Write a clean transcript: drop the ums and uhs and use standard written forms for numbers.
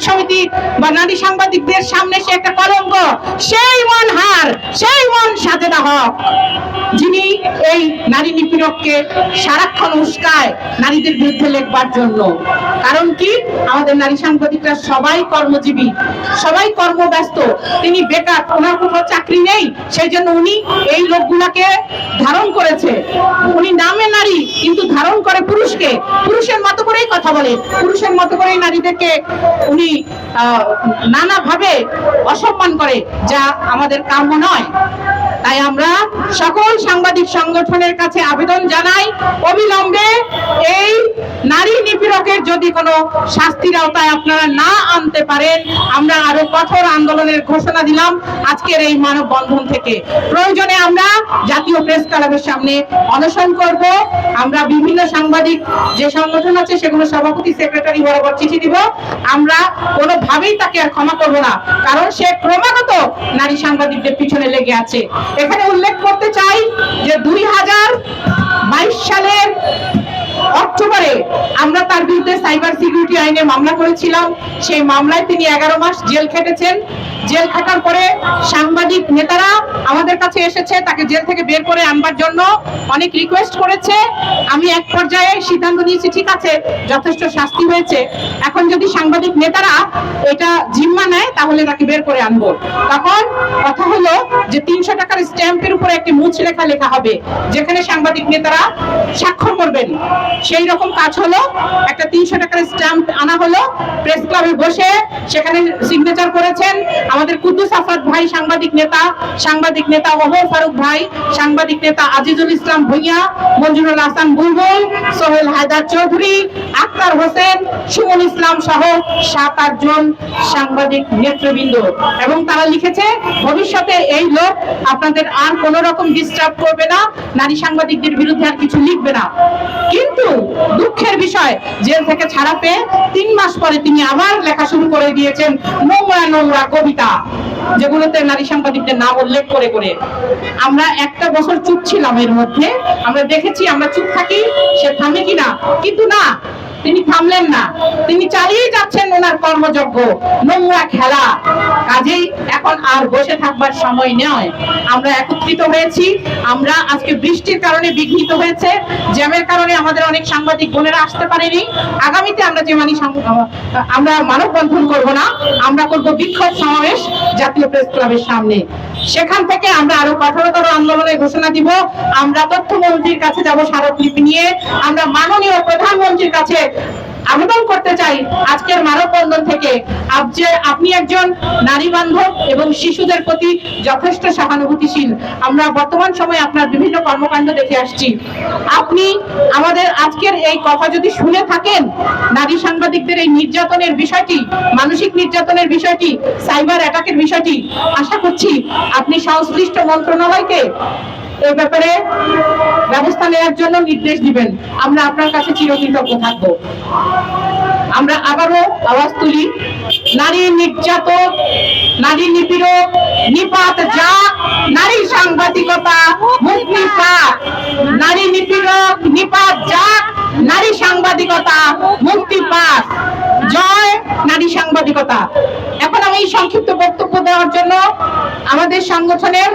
সমিতি বা নারী সাংবাদিকদের সামনে সে একটা কলঙ্ক, সেই মনহার, সেই মন সাজেদা হক, যিনি এই নারী নিপীড়ককে সারাক্ষণ উস্কায় নারীদের বিরুদ্ধে লেখবার জন্য। কারণ কি, আমাদের নারী সাংবাদিকরা সবাই কর্মজীবী, সবাই কর্মব্যস্ত, তিনি বেকার, ওনার কোনো চাকরি নেই, সেই জন্য উনি এই লোকগুলাকে ধারণ করেছে। উনি নামে নারী কিন্তু ধারণ করে পুরুষকে, পুরুষের মতো করেই কথা বলে, পুরুষের মতো করেই নারীদেরকে উনি নানাভাবে অসম্মান করে, যা আমাদের কাম্য নয়। তাই আমরা সকল সাংবাদিক সংগঠনের কাছে আবেদন জানাই, অবিলম্বে এই নারী নিপীড়কের যদি কোনো শাস্তির আওতায় আপনারা না আনতে পারেন, আমরা আরো কঠোর আন্দোলনের ঘোষণা দিলাম আজকের এই মানববন্ধন থেকে। প্রয়োজনে আমরা জাতীয় প্রেস ক্লাবের সামনে অনশন করব। আমরা বিভিন্ন সাংবাদিক যে সংগঠন আছে সেগুলো সভাপতি, সেক্রেটারি বরাবর চিঠি দিব। আমরা কোনোভাবেই তাকে আর ক্ষমা করব না, কারণ সে ক্রমাগত নারী সাংবাদিকদের পিছনে লেগে আছে। এখানে উল্লেখ করতে চাই যে 2022 সালের অক্টোবরে আমরা তার বিরুদ্ধে সাইবার সিকিউরিটি আইনে মামলা করেছিলাম। সেই মামলায় তিনি 11 মাস জেল খেটেছেন। জেল খাটার পরে সাংবাদিক নেতারা আমাদের কাছে এসেছে তাকে জেল থেকে বের করে আনবার জন্য, অনেক রিকোয়েস্ট করেছে। আমি এক পর্যায়ে সিদ্ধান্ত নিয়েছি, ঠিক আছে, যথেষ্ট শাস্তি হয়েছে, এখন যদি সাংবাদিক নেতারা এটা জিম্মা নেয় তাহলে তাকে বের করে আনবো। তখন কথা হলো যে 300 টাকার স্ট্যাম্পের উপরে একটি মুছ লেখা লেখা হবে, যেখানে সাংবাদিক নেতারা স্বাক্ষর করবেন। সেই রকম কাজ হলো, একটা 300 টাকার স্ট্যাম্প আনা হলো, প্রেস ক্লাবে বসে সেখানে সিগনেচার করেছেন আমাদের কুদ্দুস আফাদ ভাই, সাংবাদিক নেতা ওমর ফারুক ভাই, সাংবাদিক নেতা আজিজুল ইসলাম ভুঁইয়া, মঞ্জুরুল হাসান বুলবুল, সোহেল হায়দার চৌধুরী, আক্তার হোসেন, সুমন ইসলাম সহ 7-8 জন সাংবাদিক নেতৃবৃন্দ। এবং তারা লিখেছে, ভবিষ্যতে এই লোক আপনাদের আর কোন রকম ডিস্টার্ব করবে না, নারী সাংবাদিকদের বিরুদ্ধে আর কিছু লিখবে না। কিন্তু দুঃখের বিষয়, জেল থেকে ছাড়া পেয়ে 3 মাস পরে তিনি আবার লেখা শুরু করে দিয়েছেন নোংরা নোংরা কবিতা, যেগুলোতে নারী সাংবাদিকদের নাম উল্লেখ করে করে। আমরা একটা বছর চুপ ছিলাম, এর মধ্যে আমরা দেখেছি আমরা চুপ থাকি সে থামে কিনা, কিন্তু না, তিনি থামলেন না, তিনি চালিয়ে যাচ্ছেন ওনার কর্মযজ্ঞ, নোংরা খেলা। কাজেই এখন আর বসে থাকবার সময় নয়। আমরা একত্রিত হয়েছি। আমরা আজকে বৃষ্টির কারণে বিঘ্নিত হয়েছে, জ্যামের কারণে আমাদের অনেক সাংবাদিক বোনেরা আসতে পারেনি। আগামীতে আমরা যে আমরা মানববন্ধন করব না, আমরা করব বিক্ষোভ সমাবেশ জাতীয় প্রেস ক্লাবের সামনে। সেখান থেকে আমরা আরো কঠোরতর আন্দোলনের ঘোষণা দিব। আমরা তথ্যমন্ত্রীর কাছে যাব স্মারকলিপি নিয়ে। আমরা মাননীয় প্রধানমন্ত্রীর কাছে আবেদন করতে চাই আজকের মানববন্ধন থেকে, আপনি একজন নারী বান্ধব এবং শিশুদের প্রতি যথেষ্ট সহানুভূতিশীল। আমরা বর্তমান সময়ে আপনার বিভিন্ন কর্মকাণ্ড দেখে আসছি। আপনি আমাদের আজকের এই কথা যদি শুনে থাকেন, নারী সাংবাদিকদের এই নির্যাতনের বিষয়টি, মানসিক নির্যাতনের বিষয়টি, সাইবার অ্যাটাকের বিষয়টি, আশা করছি আপনি সংশ্লিষ্ট মন্ত্রণালয়কে এই ব্যাপারে ব্যবস্থা নেওয়ার জন্য নির্দেশ দিবেন। আমরা আপনার কাছে চিরকৃতজ্ঞ থাকব। আমরা আবারও আওয়াজ তুলি, নারী নির্যাতন, নারী নিপীড়ক নিপাত যাক, নারী সাংবাদিকতা মুক্তি পাক। নারী নিপীড়ক নিপাত যাক, নারী সাংবাদিকতা মুক্তি পাক। জয় নারী সাংবাদিকতা। এখন আমি সংক্ষিপ্ত বক্তব্য দেওয়ার জন্য আমাদের সংগঠনের